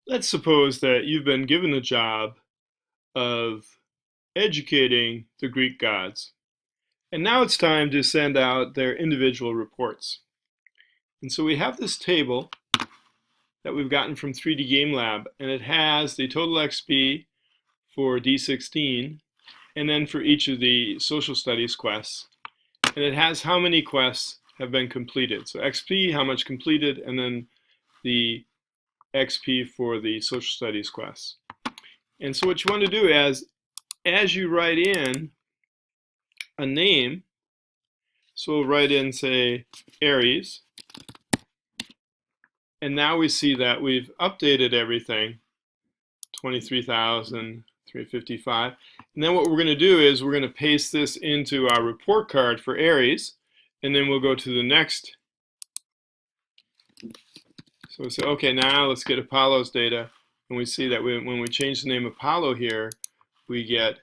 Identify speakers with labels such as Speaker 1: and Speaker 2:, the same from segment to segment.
Speaker 1: Let's suppose that you've been given the job of educating the Greek gods, and now it's time to send out their individual reports. And so we have this table that we've gotten from 3D Game Lab, and it has the total XP for D16, and then for each of the social studies quests, and it has how many quests have been completed. So XP, how much completed, and then the XP for the social studies quests. And so what you want to do is, as you write in a name, so we'll write in, say, Aries, and now we see that we've updated everything, 23,355. And then what we're going to do is we're going to paste this into our report card for Aries, and then we'll go to the next. So we say, okay, now let's get Apollo's data, and we see that when we change the name Apollo here, we get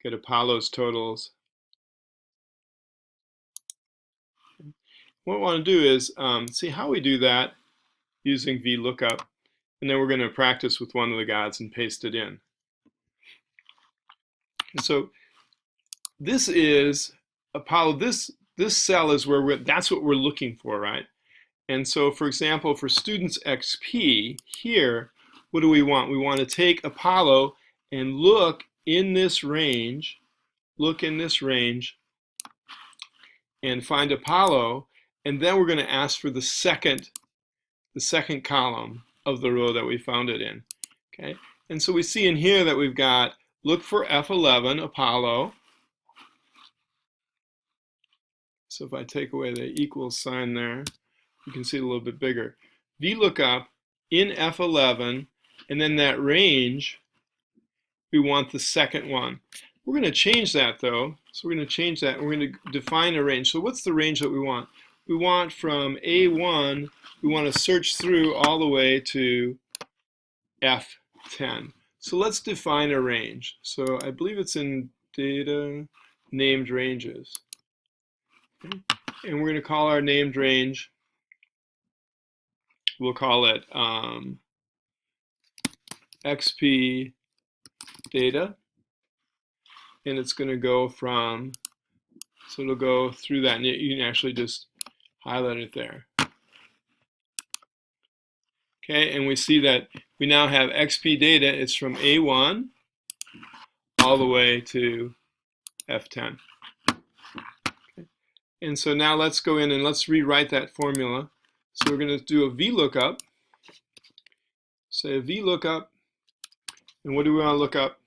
Speaker 1: Apollo's totals. What we want to do is see how we do that using Vlookup, and then we're going to practice with one of the gods and paste it in. And so this is Apollo. This cell is where that's what we're looking for, right? And so, for example, for students XP here, what do we want? We want to take Apollo and look in this range, and find Apollo, and then we're going to ask for the second column of the row that we found it in. Okay, and so we see in here that we've got look for F11 Apollo. So if I take away the equal sign there, you can see it a little bit bigger. Vlookup in F11, and then that range, we want the second one. We're going to change that though. So we're going to change that, and we're going to define a range. So what's the range that we want? We want from A1, we want to search through all the way to F10. So let's define a range. So I believe it's in data named ranges. Okay. And we're going to call our named range, we'll call it XP data. And it's going to go from, so it'll go through that, and you can actually just highlight it there. Okay, and we see that we now have XP data. It's from A1 all the way to F10. Okay. And so now let's go in and let's rewrite that formula. So we're going to do a VLOOKUP. Say a VLOOKUP, and what do we want to look up?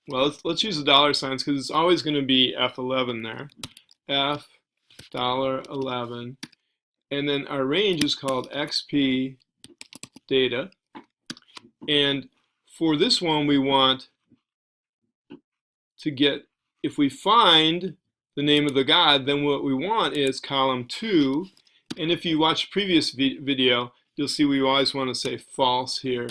Speaker 1: Well, let's use the dollar signs because it's always going to be F11 there. F$11, and then our range is called XP data. And for this one, we want to get, if we find the name of the god, then what we want is column 2. And if you watch the previous video, you'll see we always want to say false here.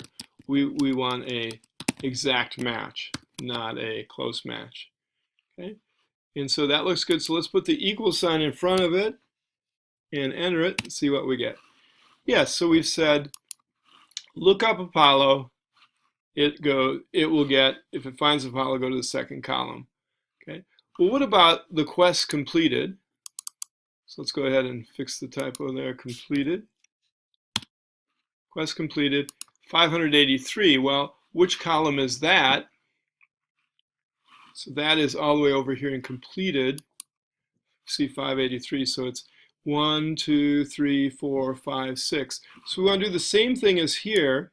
Speaker 1: We want a exact match, not a close match. Okay, and so that looks good. So let's put the equal sign in front of it and enter it and see what we get. Yes, so we've said look up Apollo. It will get, if it finds Apollo, go to the second column. Okay. Well, what about the quest completed? So let's go ahead and fix the typo there. Completed. Quest completed. 583. Well, which column is that? So that is all the way over here in completed. See 583. So it's 1, 2, 3, 4, 5, 6. So we want to do the same thing as here.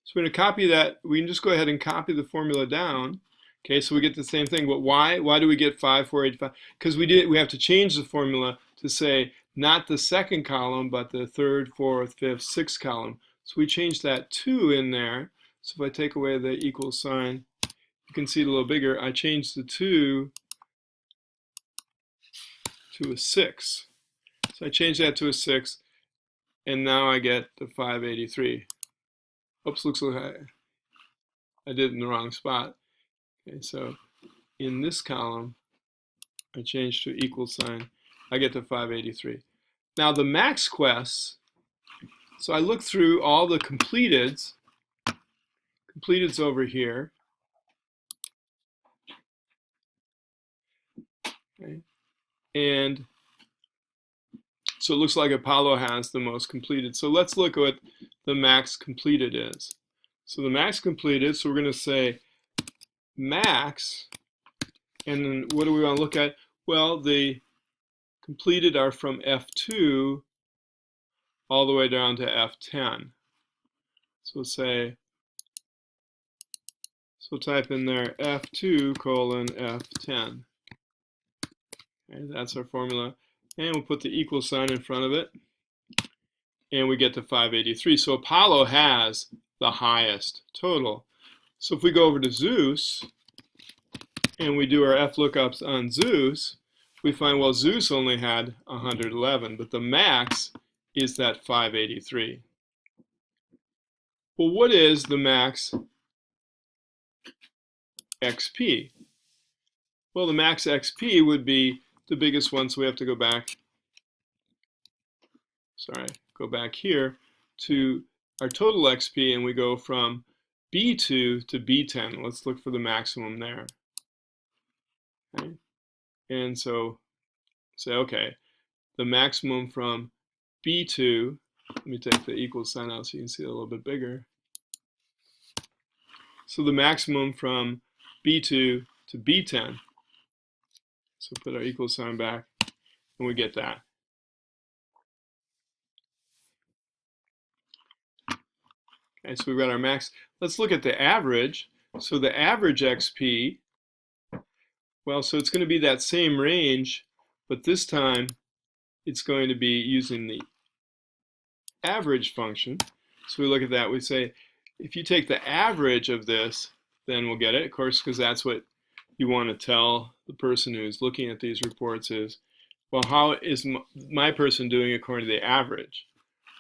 Speaker 1: So we're going to copy that. We can just go ahead and copy the formula down. Okay, so we get the same thing. But why? Why do we get 5, 4, 8, 5? Because we have to change the formula to say not the second column, but the third, fourth, fifth, sixth column. So we changed that 2 in there. So if I take away the equal sign, you can see it a little bigger. I changed the 2 to a 6. So I changed that to a 6, and now I get the 583. Oops, looks like I did it in the wrong spot. Okay, so in this column, I changed to equal sign. I get to 583. Now the max quests So I look through all the completeds over here. Okay. And so it looks like Apollo has the most completed. So let's look at what the max completed is. So the max completed, so we're going to say max, and then what do we want to look at? Well, the completed are from F2 all the way down to F10. So we'll say, so type in there F2 colon F10. Okay, that's our formula. And we'll put the equal sign in front of it. And we get to 583. So Apollo has the highest total. So if we go over to Zeus and we do our Vlookups on Zeus, we find, well, Zeus only had 111, but the max is that 583. Well, what is the max XP? Well, the max XP would be the biggest one, so we have to go back, go back here to our total XP, and we go from B2 to B10. Let's look for the maximum there. Okay. And so say, okay, the maximum from B2, let me take the equal sign out so you can see it a little bit bigger. So the maximum from B2 to B10. So put our equal sign back, and we get that. Okay, so we've got our max. Let's look at the average. So the average XP, well, so it's going to be that same range, but this time it's going to be using the average function. So we look at that, we say, if you take the average of this, then we'll get it, of course, because that's what you want to tell the person who's looking at these reports is, well, how is my person doing according to the average?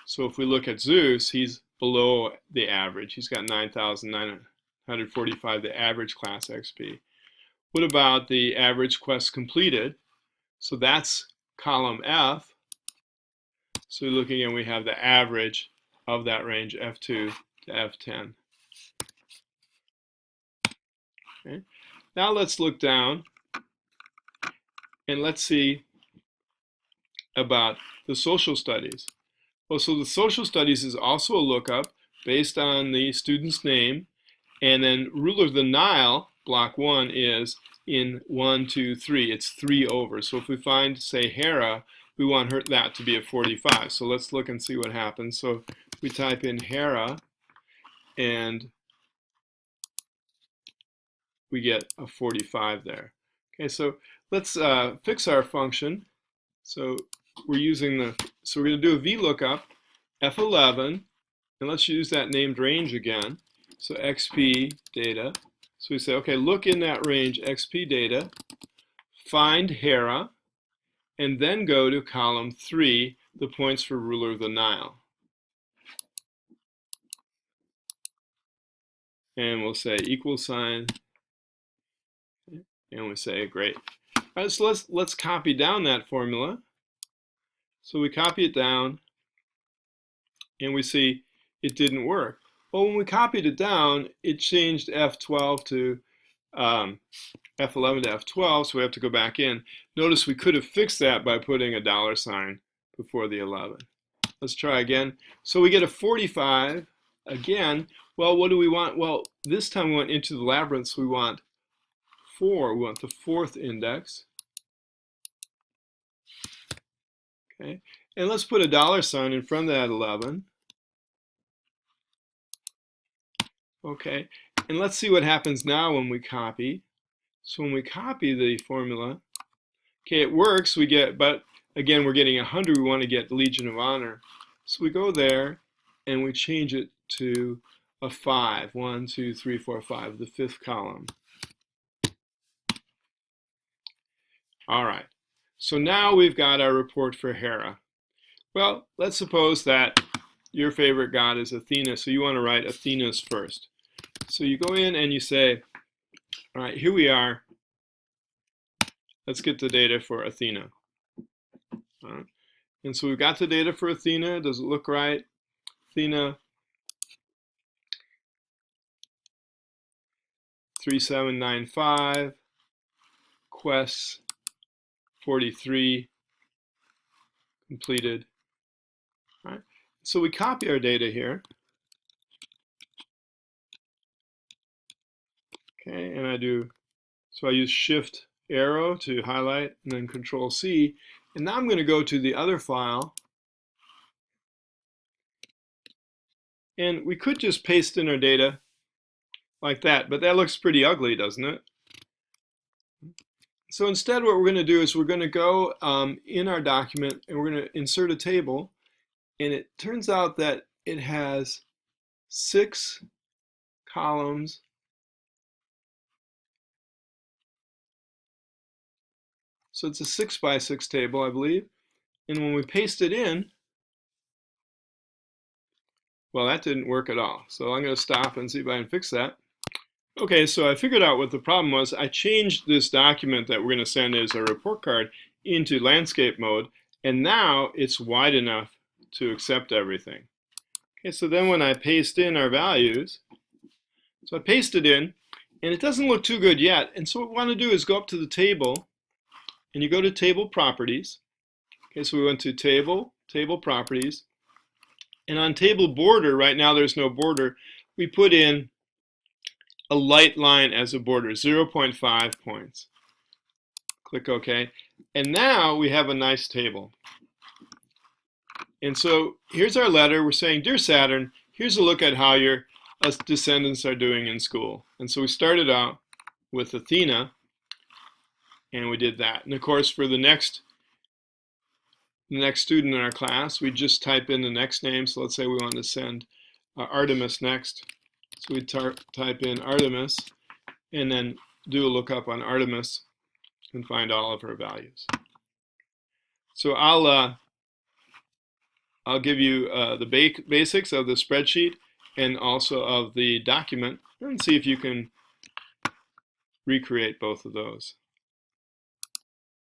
Speaker 1: So if we look at Zeus, he's below the average. He's got 9,945, the average class XP. What about the average quest completed? So that's column F. So looking and we have the average of that range, F2 to F10. Okay. Now let's look down and let's see about the social studies. Well, so the social studies is also a lookup based on the student's name, and then ruler of the Nile, block 1, is in 1, 2, 3. It's 3 over. So if we find, say, Hera, we want that to be a 45. So let's look and see what happens. So we type in Hera, and we get a 45 there. Okay, so let's fix our function. So we're using so we're going to do a VLOOKUP, F11, and let's use that named range again. So XP data. So we say, okay, look in that range, XP data, find Hera, and then go to column 3, the points for ruler of the Nile. And we'll say equal sign, and we say great. All right, so let's copy down that formula. So we copy it down, and we see it didn't work. Well, when we copied it down, it changed F12 to F11 to F12, so we have to go back in. Notice we could have fixed that by putting a $ before the 11. Let's try again. So we get a 45 again. Well, what do we want? Well, this time we went into the labyrinth, so we want 4. We want the 4th index. Okay, and let's put a $ in front of that 11. Okay, and let's see what happens now when we copy. So when we copy the formula, okay, it works. We get, but again, we're getting 100. We want to get the Legion of Honor. So we go there and we change it to a 5. 1, 2, 3, 4, 5, the 5th column. All right, so now we've got our report for Hera. Well, let's suppose that your favorite god is Athena, so you want to write Athena's first. So you go in and you say, all right, here we are. Let's get the data for Athena. All right. And so we've got the data for Athena. Does it look right? Athena 3795, quests 43 completed. All right. So we copy our data here. Okay, and so I use Shift arrow to highlight and then Control C. And now I'm going to go to the other file. And we could just paste in our data like that, but that looks pretty ugly, doesn't it? So instead what we're going to do is we're going to go in our document and we're going to insert a table. And it turns out that it has 6 columns. So it's a 6 by 6 table, I believe. And when we paste it in, well, that didn't work at all. So I'm going to stop and see if I can fix that. Okay, so I figured out what the problem was. I changed this document that we're going to send as a report card into landscape mode, and now it's wide enough to accept everything. Okay, so then when I paste in our values, so I paste it in, and it doesn't look too good yet. And so what we want to do is go up to the table, and you go to Table Properties. Okay, so we went to Table, Table Properties, and on Table Border, right now there's no border, we put in a light line as a border, 0.5 points. Click OK. And now we have a nice table. And so here's our letter. We're saying, Dear Saturn, here's a look at how your descendants are doing in school. And so we started out with Athena, and we did that. And of course, for the next student in our class, we just type in the next name. So let's say we want to send Artemis next. So we type in Artemis and then do a lookup on Artemis and find all of her values. So I'll give you the basics of the spreadsheet and also of the document and see if you can recreate both of those.